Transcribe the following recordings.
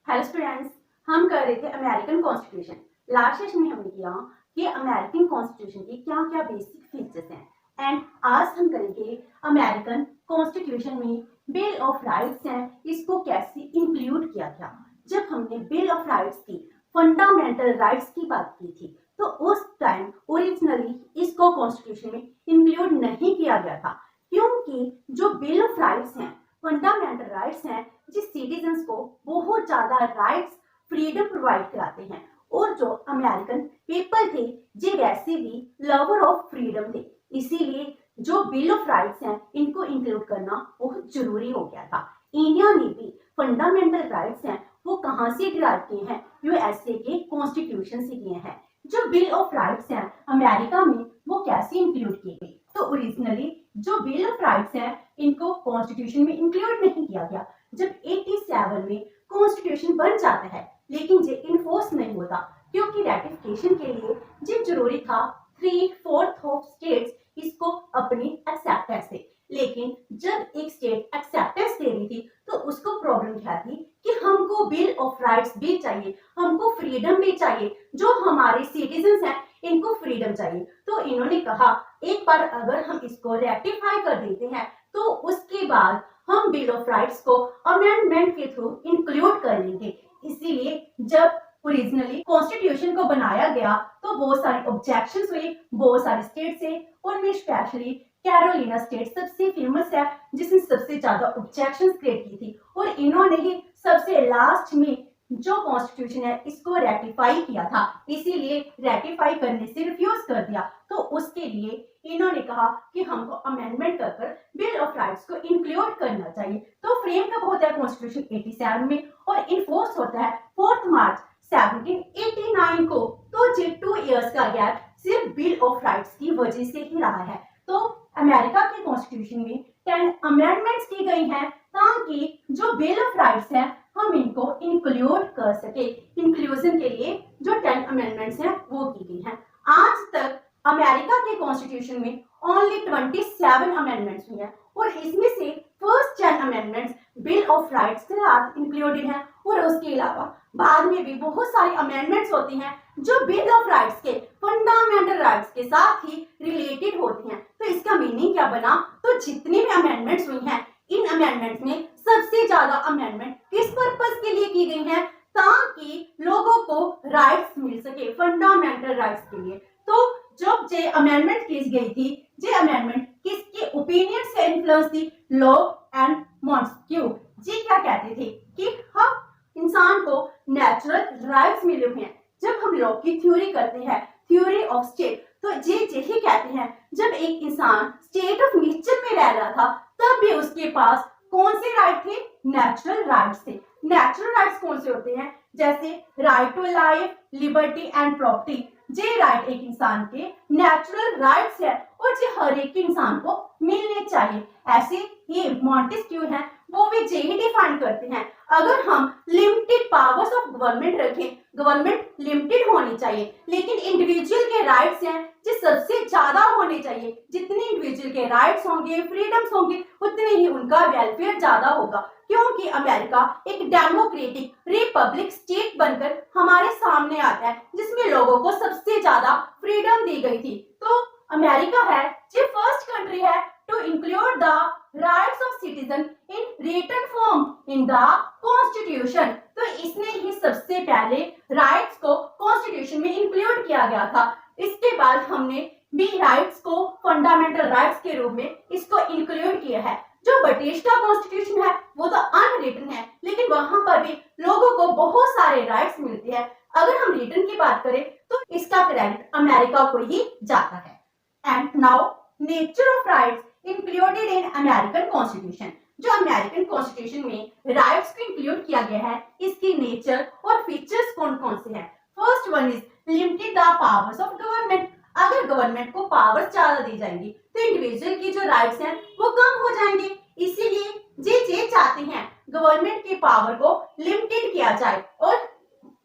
Hello students, हम कर रहे थे अमेरिकन कॉन्स्टिट्यूशन। लास्ट सेशन में हमने किया कि अमेरिकन कॉन्स्टिट्यूशन के क्या क्या बेसिक फीचर्स हैं एंड आज हम करेंगे अमेरिकन कॉन्स्टिट्यूशन में बिल ऑफ राइट्स हैं, इसको कैसे इंक्लूड किया गया। जब हमने बिल ऑफ राइट्स की फंडामेंटल राइट्स की बात की थी तो उस टाइम ओरिजिनली इसको कॉन्स्टिट्यूशन में इंक्लूड नहीं किया गया था, क्योंकि जो बिल ऑफ राइट्स हैं फंडामेंटल राइट्स हैं जिस सिटीजन्स को बहुत ज्यादा राइट्स फ्रीडम प्रोवाइड कराते हैं। और जो अमेरिकन पीपल थे जे वैसे भी लवर ऑफ फ्रीडम थे, इसीलिए जो बिल ऑफ राइट्स हैं इनको इंक्लूड करना बहुत जरूरी हो गया था। इंडिया ने भी फंडामेंटल राइट्स हैं वो कहाँ से डिराइव किए हैं, यूएसए के कॉन्स्टिट्यूशन से किए हैं। जो बिल ऑफ राइट्स हैं अमेरिका में वो कैसे इंक्लूड किए गए, तो ओरिजिनली जो बिल ऑफ राइट्स हैं इनको कॉन्स्टिट्यूशन में इंक्लूड नहीं किया गया। जब 87 में कॉन्स्टिट्यूशन बन जाता है लेकिन ये इन्फोर्स नहीं होता, क्योंकि रेटिफिकेशन के लिए जो जरूरी था 3/4 ऑफ स्टेट्स इसको अपनी एक्सेप्टेंस थे। लेकिन जब एक स्टेट एक्सेप्टेंस दे रही थी तो उसको प्रॉब्लम क्या थी कि हमको बिल ऑफ राइट्स भी चाहिए, हमको फ्रीडम भी चाहिए, जो हमारे सिटीजन्स हैं इनको फ्रीडम चाहिए। तो इन्होंने कहा एक बार अगर हम इसको रेक्टिफाई कर देते हैं तो उसके बाद हम बिल ऑफ राइट्स को अमेंडमेंट के थ्रू इंक्लूड कर लेंगे। इसीलिए जब ओरिजिनली कॉन्स्टिट्यूशन को बनाया गया तो बहुत सारी ऑब्जेक्शंस हुई बहुत सारे स्टेट से, उनमें स्पेशली कैरोलिना स्टेट सबसे फेमस है जिसने सबसे ज्यादा ऑब्जेक्शंस क्रिएट की थी। और इन्होंने ही सबसे लास्ट में जो कॉन्स्टिट्यूशन है इसको रेटिफाई किया था, इसीलिए रेटिफाई करने से रिफ्यूज कर दिया। तो उसके लिए इन्होंने कहा कि हमको अमेंडमेंट कर बिल ऑफ राइट्स को इंक्लूड करना चाहिए। तो फ्रेम कब होता है कॉन्स्टिट्यूशन 87 में और इन्फोर्स होता है 4 मार्च 1789 को। तो ये 2 इयर्स का गैप सिर्फ बिल ऑफ राइट्स की वजह से ही रहा है। तो अमेरिका के कॉन्स्टिट्यूशन में 10 अमेंडमेंट्स की गई हैं ताकि जो बिल ऑफ राइट्स है हम इनको इंक्लूड कर सके। इंक्लूजन के लिए जो 10 अमेंडमेंट्स हैं वो की गई हैं। आज तक अमेरिका के कॉन्स्टिट्यूशन में ओनली 27 अमेंडमेंट्स हुई हैं और इसमें से first 10 amendments bill of rights के साथ इंक्लूडेड हैं। और उसके अलावा बाद में भी बहुत सारी अमेंडमेंट्स होती हैं जो बिल ऑफ राइट्स के फंडामेंटल राइट्स के साथ ही रिलेटेड होती हैं। तो इसका मीनिंग क्या बना, तो जितनी भी अमेंडमेंट्स हुई हैं इन अमेंडमेंट्स में सबसे ज्यादा अमेंडमेंट किस पर्पस के लिए की गई हैं, ताकि लोगों को राइट्स मिल सके, फंडामेंटल राइट्स के लिए। तो जब जे अमेंडमेंट की गई थी, जे अमेंडमेंट किसके ओपिनियन से इन्फ्लुएंस थी, लॉक एंड मॉन्टेस्क्यू जी क्या कहते थे कि हम इंसान को नेचुरल राइट्स मिले हुए हैं। जब हम लॉ की थ्योरी करते हैं, थ्योरी ऑफ स्टेट, तो ये यही कहते हैं जब एक इंसान स्टेट ऑफ नेचर में रह रहा था तब भी उसके पास कौन से राइट थे, नेचुरल राइट्स थे। नेचुरल राइट्स कौन से होते हैं, जैसे right to life, liberty and property. ये राइट एक इंसान के नेचुरल राइट्स है और ये हर एक इंसान को मिलने चाहिए। ऐसे ये मॉन्टेस्क्यू है वो भी यही डिफाइन करते हैं अगर हम लिमिटेड पावर्स ऑफ गवर्नमेंट रखें, गवर्नमेंट लिमिटेड होनी चाहिए, लेकिन इंडिविजुअल के राइट्स हैं जो सबसे ज्यादा होने चाहिए। जितने इंडिविजुअल के राइट्स होंगे, फ्रीडम्स होंगे, उतने ही उनका वेलफेयर ज्यादा होगा। क्योंकि अमेरिका एक डेमोक्रेटिक रिपब्लिक स्टेट बनकर हमारे सामने आता है जिसमें लोगों को सबसे ज्यादा फ्रीडम दी गई थी। तो अमेरिका है जो फर्स्ट कंट्री है to include the rights of citizen in written form in the constitution. तो इसने ही सबसे पहले राइट्स को कॉन्स्टिट्यूशन में इंक्लूड किया गया था। इसके बाद हमने भी राइट्स को फंडामेंटल राइट्स के रूप में इसको इंक्लूड किया है। जो ब्रिटिश का कॉन्स्टिट्यूशन है वो तो अनरिटन है, लेकिन वहां पर भी लोगों को बहुत सारे राइट्स मिलते हैं। अगर हम रिटन की बात करें तो इसका क्रेडिट अमेरिका को ही जाता है। And now nature of rights included in American constitution. जो अमेरिकन कॉन्स्टिट्यूशन में राइट्स को इंक्लूड किया गया है इसकी नेचर और फीचर्स कौन कौन से हैं। First one is limited the powers of government. अगर गवर्नमेंट को पावर्स ज्यादा दी जाएंगी तो इंडिविजुअल की जो राइट्स हैं वो कम हो जाएंगे। इसीलिए जे चाहते हैं गवर्नमेंट के पावर को लिमिटेड किया जाए और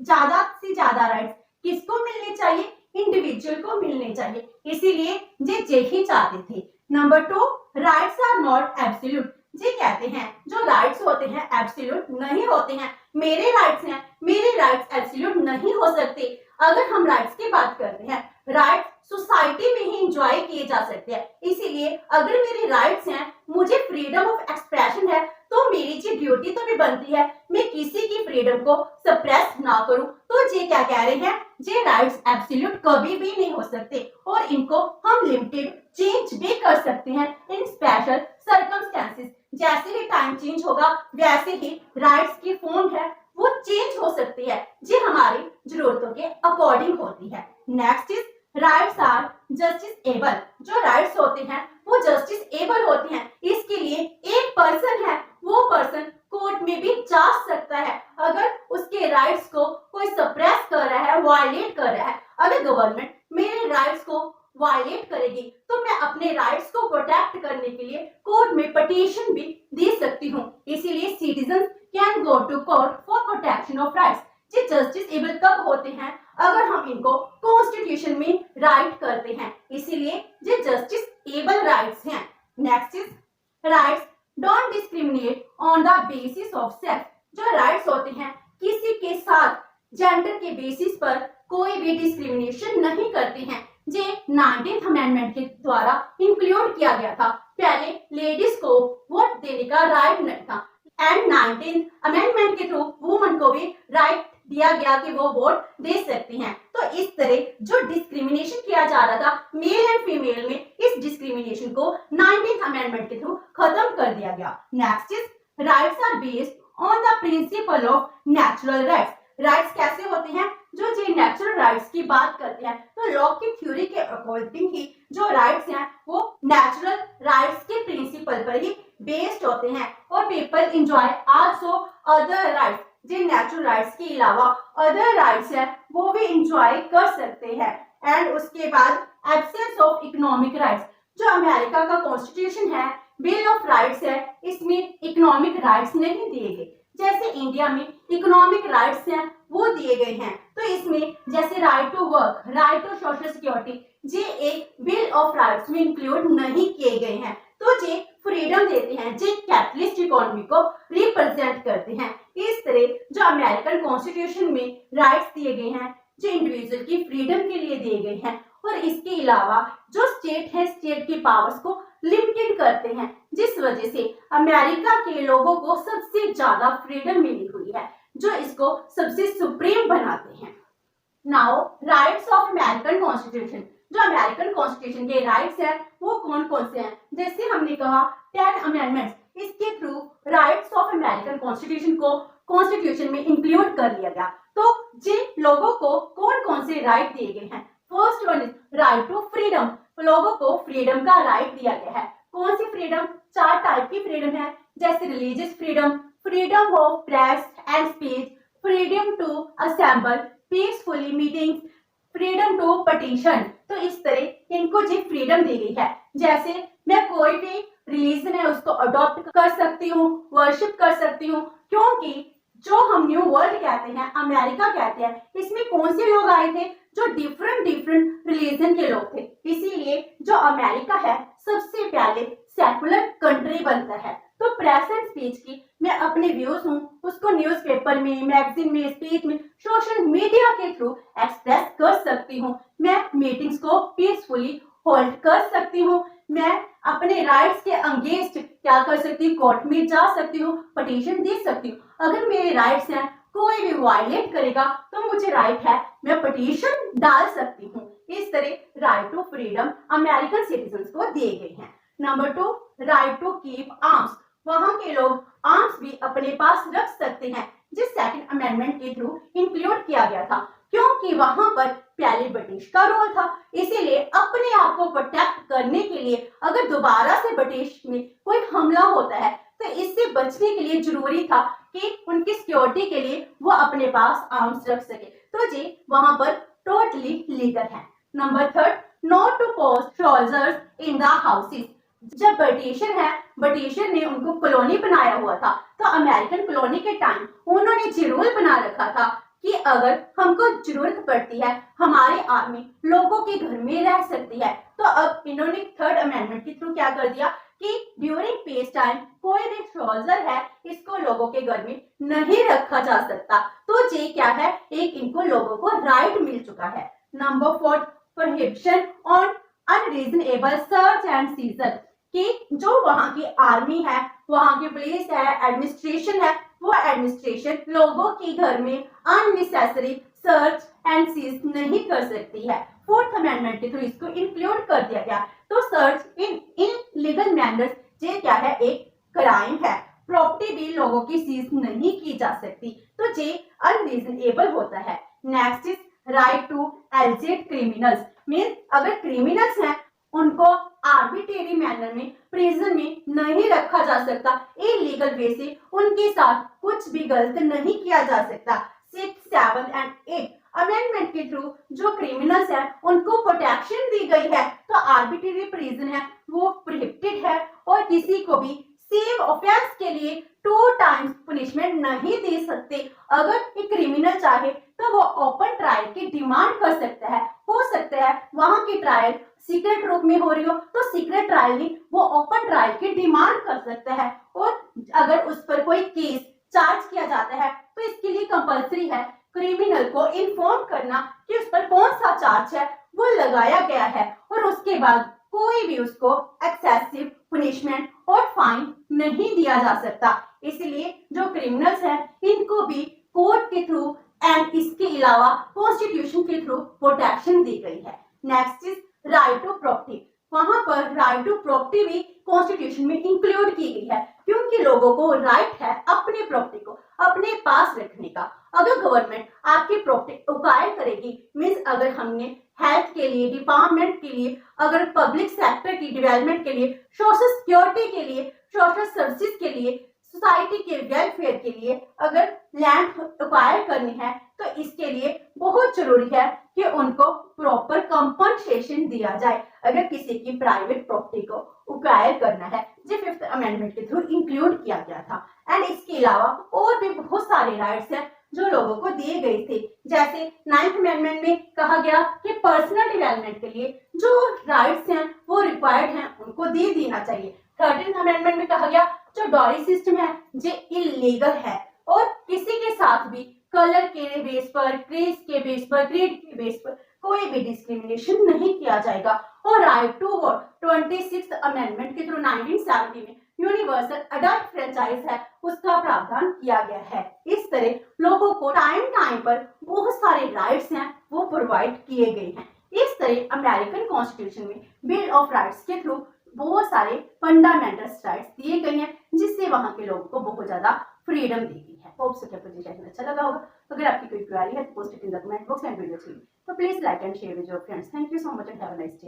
ज्यादा से ज्यादा राइट्स किसको मिलने चाहिए, इंडिविजुअल को मिलने चाहिए। इसीलिए जे ही चाहते थे। Number 2, rights are not absolute. जी कहते हैं जो राइट्स होते हैं एब्सोल्यूट नहीं होते हैं। मेरे राइट्स हैं, मेरे राइट्स एब्सोल्यूट नहीं हो सकते। अगर हम राइट्स की बात करते हैं, राइट्स सोसाइटी में ही इंजॉय किए जा सकते हैं। इसीलिए अगर मेरे राइट्स हैं, मुझे फ्रीडम ऑफ एक्सप्रेशन है, तो मेरी जी ड्यूटी तो भी बनती है मैं किसी की फ्रीडम को सप्रेस ना करूं। तो जी क्या कह रहे हैं, ये राइट्स एब्सोल्यूट कभी भी नहीं हो सकते और इनको हम लिमिटेड चेंज भी कर सकते हैं इन स्पेशल सर्कमस्टेंसेस। जैसे ही टाइम चेंज होगा वैसे ही राइट्स की फॉर्म है वो चेंज हो सकती है, जी हमारी जरूरतों के अकॉर्डिंग होती है। Next is rights are justice able. जो राइट्स होते हैं वो जस्टिस एबल होते हैं। इसके लिए एक पर्सन है, वो पर्सन कोर्ट में भी जा सकता है अगर उसके राइट्स को कोई सप्रेस कर रहा है, वायलेट कर रहा है। अगर गवर्नमेंट मेरे राइट्स को वायलेट करेगी तो मैं अपने राइट्स को प्रोटेक्ट करने के लिए कोर्ट में पिटीशन भी दे सकती हूँ। इसीलिए citizen can go to court for protection of rights. ये जस्टिस एबल कब होते हैं, अगर हम इनको कॉन्स्टिट्यूशन में राइट करते हैं, इसीलिए ये जस्टिस एबल राइट्स हैं। Next is rights don't discriminate on the basis of sex. जो राइट्स होते हैं किसी के साथ जेंडर के बेसिस पर कोई भी डिस्क्रिमिनेशन नहीं करते हैं। ये 19th अमेंडमेंट के द्वारा इंक्लूड किया गया था। पहले लेडीज को वोट देने का राइट नहीं था एंड 19th अमेंडमेंट के थ्रू वुमन को भी राइट दिया गया कि वो वोट दे सकती हैं। तो इस तरह जो डिस्क्रिमिनेशन किया जा रहा था मेल एंड फीमेल में, इस डिस्क्रिमिनेशन को 19th अमेंडमेंट के थ्रू खत्म कर दिया गया। Next is rights are based on the principle of natural rights. Rights कैसे होते हैं, जो जी नेचुरल राइट्स की बात करते हैं तो लॉ की थ्योरी के अकॉर्डिंग ही जो राइट्स हैं वो नेचुरल राइट्स के प्रिंसिपल पर ही बेस्ड होते हैं और people enjoy also other rights. जिन नेचुरल राइट्स के अलावा अदर राइट्स हैं वो भी एंजॉय कर सकते हैं। एंड उसके बाद एब्सेंस ऑफ इकोनॉमिक राइट्स। जो अमेरिका का कॉन्स्टिट्यूशन है, बिल ऑफ राइट्स है, इसमें इकोनॉमिक राइट्स नहीं दिए गए। जैसे इंडिया में इकोनॉमिक राइट्स हैं वो दिए गए हैं, तो इसमें जैसे right to work, right to social security, ये एक बिल ऑफ राइट्स में इंक्लूड नहीं किए गए हैं। तो ये फ्रीडम देते हैं, ये कैपिटलिस्ट इकोनॉमी को रिप्रेजेंट करते हैं। इस तरह जो अमेरिकन कॉन्स्टिट्यूशन में राइट्स दिए गए हैं जो इंडिविजुअल की फ्रीडम के लिए दिए गए हैं, और इसके अलावा जो स्टेट है स्टेट की पावर्स को लिमिटेड करते हैं, जिस वजह से अमेरिका के लोगों को सबसे ज्यादा फ्रीडम मिली हुई है, जो इसको सबसे सुप्रीम बनाते हैं। Now rights of American constitution. जो अमेरिकन कॉन्स्टिट्यूशन के राइट्स हैं वो कौन कौन से हैं, जैसे हमने कहा 10 अमेंडमेंट्स, इसके through rights of American constitution को कॉन्स्टिट्यूशन में इंक्लूड कर लिया गया। तो जिन लोगों को कौन कौन से राइट दिए गए हैं, first one is right to freedom. लोगों को फ्रीडम का राइट दिया गया है। कौन सी फ्रीडम, 4 टाइप की फ्रीडम है, जैसे religious freedom, freedom of press and speech, freedom to assemble peacefully meetings, freedom to petition. तो इस तरह इनको जी फ्रीडम दी गई है। जैसे मैं कोई भी रिलीजन है उसको अडॉप्ट कर सकती हूँ, वर्शिप कर सकती हूँ, क्योंकि जो हम न्यू वर्ल्ड कहते हैं, अमेरिका कहते हैं, इसमें कौन से लोग आए थे, जो डिफरेंट रिलीजन के लोग थे। इसीलिए जो अमेरिका है सबसे पहले सेकुलर कंट्री बनता है। तो प्रेस एंड स्पीच की मैं अपने व्यूज हूँ उसको न्यूज़पेपर में, मैगजीन में, स्पीच में, सोशल मीडिया के थ्रू एक्सप्रेस कर सकती हूँ। मैं मीटिंग्स को पीसफुली होल्ड कर सकती हूँ। मैं अपने राइट्स के अगेंस्ट क्या कर सकती हूँ, कोर्ट में जा सकती हूँ, पटिशन दे सकती हूँ। अगर मेरे राइट्स हैं कोई भी वायलेट करेगा तो मुझे राइट है मैं पटिशन डाल सकती हूँ। इस तरह right to freedom American citizens को दिए गए हैं। Number 2, right to keep arms. वहां के लोग आर्म्स भी अपने पास रख सकते हैं, जिस सेकंड अमेंडमेंट के थ्रू इंक्लूड किया गया था, क्योंकि वहां पर पहले ब्रिटिश का रोल था। इसीलिए अपने आप को प्रोटेक्ट करने के लिए अगर दोबारा से ब्रिटिश में कोई हमला होता है तो इससे बचने के लिए जरूरी था कि उनकी सिक्योरिटी के लिए वो अपने पास आर्म्स रख सके। तो जी वहां पर टोटली लीगल है। Number 3, not to post soldiers in the houses. जब ब्रिटिशर ने उनको कॉलोनी बनाया हुआ था, तो अमेरिकन कॉलोनी के टाइम उन्होंने जरूर बना रखा था कि अगर हमको जरूरत पड़ती है हमारी आर्मी लोगों के घर में रह सकती है। तो अब इन्होंने 3rd अमेंडमेंट के थ्रू क्या कर दिया कि ड्यूरिंग पीस टाइम कोई भी सोल्जर है इसको लोगों के घर में नहीं रखा जा सकता। तो ये क्या है, एक इनको लोगों को राइट मिल चुका है। Number 4, prohibition on unreasonable search and seizure, कि जो वहां की आर्मी है, वहां की पुलिस है, एडमिनिस्ट्रेशन है, वो एडमिनिस्ट्रेशन लोगों के घर में अननेसेसरी सर्च एंड सीज नहीं कर सकती है। फोर्थ अमेंडमेंट के थ्रू इसको इंक्लूड कर दिया गया। तो सर्च इन लीगल मैनर्स ये क्या है, एक क्राइम है। प्रॉपर्टी भी लोगों की सीज नहीं की जा सकती, तो ये अनरीजनेबल होता है। Next is right to alleged criminals, mean अगर क्रिमिनल्स हैं उनको आर्बिट्रेरी मैनर में प्रिजन में नहीं रखा जा सकता, इलीगल वे से उनके साथ कुछ भी गलत नहीं किया जा सकता। 6, 7 एंड 8 अमेंडमेंट के थ्रू जो क्रिमिनल्स हैं उनको प्रोटेक्शन दी गई है। तो आर्बिट्रेरी प्रिजन है वो प्रोहिबिटेड है और किसी को भी सेम ऑफेंस के लिए 2 टाइम्स पनिशमेंट नहीं दे सकते। अगर एक क्रिमिनल चाहे तो वो ओपन ट्रायल की डिमांड कर सकता है। हो सकता है वहां की ट्रायल सीक्रेट रूप में हो रही हो तो सीक्रेट ट्रायल नहीं, वो ओपन ट्रायल की डिमांड कर सकता है। और अगर उस पर कोई केस चार्ज किया जाता है तो इसके लिए कंपल्सरी है क्रिमिनल को इन्फॉर्म करना कि उस पर कौन सा चार्ज है वो लगाया गया है, और उसके बाद कोई भी उसको एक्सेसिव पनिशमेंट और फाइन नहीं दिया जा सकता। इसलिए जो क्रिमिनल्स हैं इनको भी कोर्ट के थ्रू एंड इसके अलावा कॉन्स्टिट्यूशन के थ्रू प्रोटेक्शन दी गई है। Next is right to property, वहां पर राइट टू प्रॉपर्टी भी कॉन्स्टिट्यूशन में इंक्लूड की गई है, क्योंकि लोगों को राइट है अपनी प्रॉपर्टी को अपने पास रखने का। अगर गवर्नमेंट आपकी प्रॉपर्टी एक्वायर करेगी, मीन्स अगर हमने हेल्थ के लिए, डिपार्टमेंट के लिए, अगर पब्लिक सेक्टर की डेवलपमेंट के लिए, सोशल सिक्योरिटी के लिए, सोशल सर्विसेज के लिए, सोसाइटी के वेलफेयर के लिए अगर लैंड एक्वायर करनी है तो इसके लिए बहुत जरूरी है कि उनको प्रॉपर कंपनसेशन दिया जाए। अगर किसी की प्राइवेट प्रॉपर्टी को एक्वायर करना है, जो 5th अमेंडमेंट के थ्रू इंक्लूड किया गया था। एंड इसके अलावा और भी बहुत सारे राइट्स हैं जो लोगों को दिए गए थे। जैसे 9th अमेंडमेंट में कहा गया कि पर्सनल डेवलपमेंट के लिए जो राइट्स हैं वो रिक्वायर्ड हैं उनको दे देना चाहिए। 13th अमेंडमेंट में कहा गया जो डॉरी सिस्टम है जो इलीगल है और किसी के साथ भी कलर के बेस पर, क्रेज के बेस पर, क्रीड के बेस पर कोई भी डिस्क्रिमिनेशन नहीं किया जाएगा। और right to vote 26th amendment के थ्रू 1970 में यूनिवर्सल अडल्ट फ्रेंचाइज है उसका प्रावधान किया गया है। इस तरह लोगों को टाइम टाइम पर बहुत सारे राइट्स हैं वो प्रोवाइड किए गए हैं। इस तरह अमेरिकन कॉन्स्टिट्यूशन में बिल ऑफ राइट्स के थ्रू बहुत सारे फंडामेंटल राइट्स दिए गए हैं जिससे वहां के लोगों को बहुत ज्यादा फ्रीडम दी गई है। होप सो कि आपको सेशन अच्छा लगा होगा। अगर आपकी कोई क्वेरी है तो post it in the comment box and video तो please like and share with your friends. Thank you so much and have a nice day.